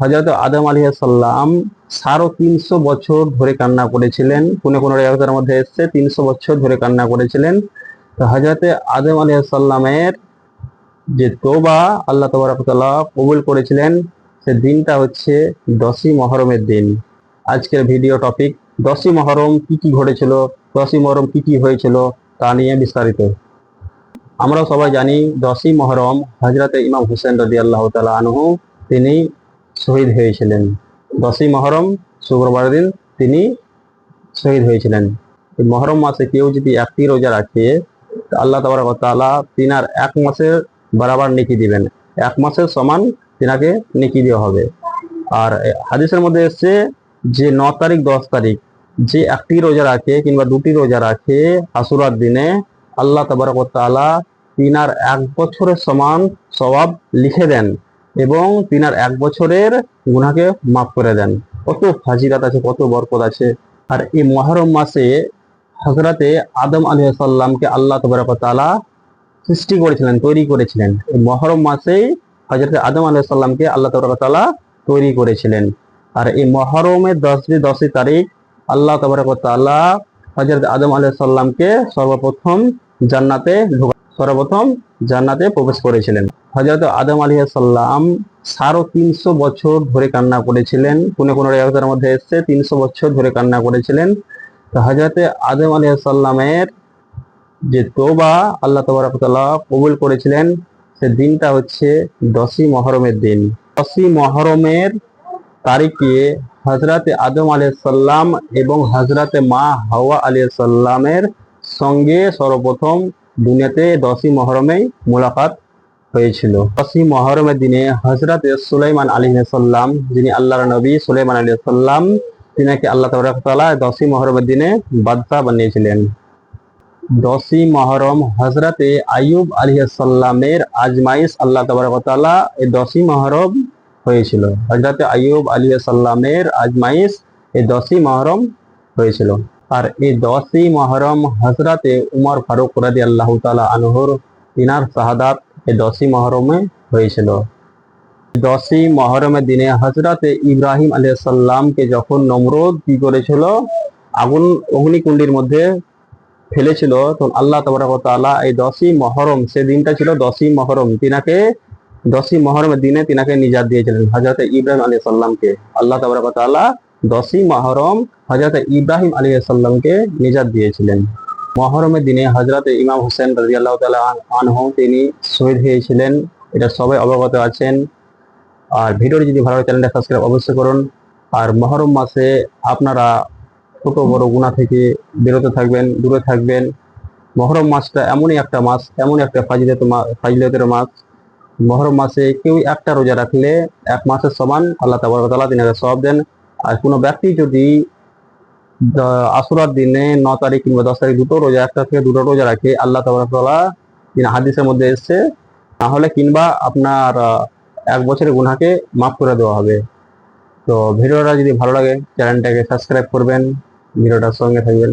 হযরত আদম আলাইহিস সালাম 350 বছর ধরে কান্না করেছিলেন। কোন কোন রিওয়ায়াতের মধ্যে এসেছে 300 বছর ধরে কান্না করেছিলেন। তো হযরত আদম আলাইহিস সালামের যে তওবা আল্লাহ তাবারক ওয়া তাআলা কবুল করেছিলেন, সে দিনটা হচ্ছে 10ই মুহররমের দিন। আজকের ভিডিও টপিক 10ই মুহররম কি কি ঘটেছিল, 10ই মুহররম কি কি হয়েছিল তা নিয়ে বিস্তারিত। আমরা সবাই জানি 10ই মুহররম হযরত ইমাম হুসাইন রাদিয়াল্লাহু তাআলা আনহু তিনি শহীদ হয়েছিলেন। 10ই মুহররম শুক্রবার দিন তিনি শহীদ হয়েছিলেন। এই মুহররম মাসে কেউ যদি একটি রোজা রাখে, তো আল্লাহ তাবারক ওয়া তাআলা তিনার এক মাসের বরাবর নেকি দিবেন, এক মাসের সমান তিনাকে নেকি দেওয়া হবে। আর হাদিসের মধ্যে এসেছে যে 9 তারিখ 10 তারিখ যে একটি রোজা রাখে কিংবা দুটি রোজা রাখে আশুরার দিনে, আল্লাহ তাবারক ওয়া তাআলা তিনার এক বছরের সমান সওয়াব লিখে দেন এবং তিনার এক বছরের গুনাহকে মাফ করে দেন। কত ফাজিলাত আছে, কত বরকত আছে। আর এই মুহররম মাসে হযরতে আদম আলাইহিস সালামকে আল্লাহ তাবারক ওয়া তাআলা সৃষ্টি করেছিলেন, তৈরি করেছিলেন। এই মুহররম মাসেই হযরত আদম আলাইহিস সালামকে আল্লাহ তাবারক ওয়া তাআলা তৈরি করেছিলেন। আর এই মুহররমের 10ই তারিখ আল্লাহ তাবারক ওয়া তাআলা হযরত আদম আলাইহিস সালামকে সর্বপ্রথম জান্নাতে প্রবেশ করেছিলেন। হযরত আদম আলাইহিস সালাম 350 বছর ধরে কান্না করেছিলেন। কোন কোন রিওয়ায়াতের মধ্যে এসেছে 300 বছর ধরে কান্না করেছিলেন। তো হযরত আদম আলাইহিস সালামের যে তওবা আল্লাহ তাবারক ওয়া তাআলা কবুল করেছিলেন, সে দিনটা হচ্ছে 10ই মুহররমের দিন। 10ই মুহররমের তারিখে হযরত আদম আলাইহিস সালাম এবং হযরত মা হাওয়া আলাইহিস সালামের সঙ্গে সর্বপ্রথম দুনিয়াতে 10ই মুহররমেই মুলাকাত হয়েছিল। 10ই মুহররমের দিনে হযরত সুলাইমান আলাইহিস সালাম, যিনি আল্লাহর নবী সুলাইমান আলাইহিস সালাম, তিনাকে আল্লাহ তাবারক ওয়া তাআলা 10ই মুহররমের দিনে বাদশা বানিয়েছিলেন। 10ই মুহররম হযরতে আইয়ুব আলাইহিস সালামের আজমাইশ আল্লাহ তাবারক ওয়া তাআলা এই 10ই মুহররম হয়েছিল। হযরতে আইয়ুব আলাইহিস সালামের আজমাইশ এই 10ই মুহররম হয়েছিল। আর এই 10ই মুহররম হযরতে উমর ফারুক রাদিয়াল্লাহু তাআলা আনহুর তিনার শাহাদাত এই 10ই মুহররমে হয়েছিল। 10ই মুহররমের দিনে হযরতে ইব্রাহিম আলাইহিস সালামকে যখন নমরুদ কি করেছিল, আগুন অগ্নিকুণ্ডের মধ্যে ফেলেছিল, তখন আল্লাহ তাবারক ওয়া তাআলা এই 10ই মুহররম, সে দিনটা ছিল 10ই মুহররম, 10ই মুহররমের দিনে তিনাকে নিজাত দিয়েছিলেন হযরত ইব্রাহিম আলাইহিস সালামকে। আল্লাহ তাবারক ওয়া তাআলা 10ই মুহররম হযরত ইব্রাহিম আলাইহিস সালামকে নিজাত দিয়েছিলেন। মুহররমের দিনে হযরত ইমাম হুসাইন রাদিয়াল্লাহু তাআলা আনহু তিনি শহীদ হয়েছিলেন, এটা সবাই অবগত আছেন। আর ভিডিওটি যদি ভালো লাগে চ্যানেলটা সাবস্ক্রাইব অবশ্যই করুন। আর মুহররম মাসে আপনারা ছোট বড় গুনাহ থেকে বিরত থাকবেন, দূরে থাকবেন। মুহররম মাসটা এমনই একটা মাস, এমনই একটা ফাজিলতের মাস। মুহররম মাসে কেউ একটা রোজা রাখলে এক মাসের সমান আল্লাহ তাবারক ওয়া তাআলা তিনাকে সওয়াব দেন। আর কোনো ব্যক্তি যদি আশুরার দিনে 9 তারিখ কিংবা 10 তারিখ দুটো রোজা, একটা থেকে দুটো রোজা রাখে, আল্লাহ তাবারক ওয়া তাআলা তিনি হাদিসের মধ্যে এসেছে, তাহলে কিংবা আপনার এক বছরের গুনাহকে মাফ করে দেওয়া হবে। তো ভিডিওটা যদি ভালো লাগে চ্যানেলটাকে সাবস্ক্রাইব করবেন, ভিডিওটার সঙ্গে থাকবেন।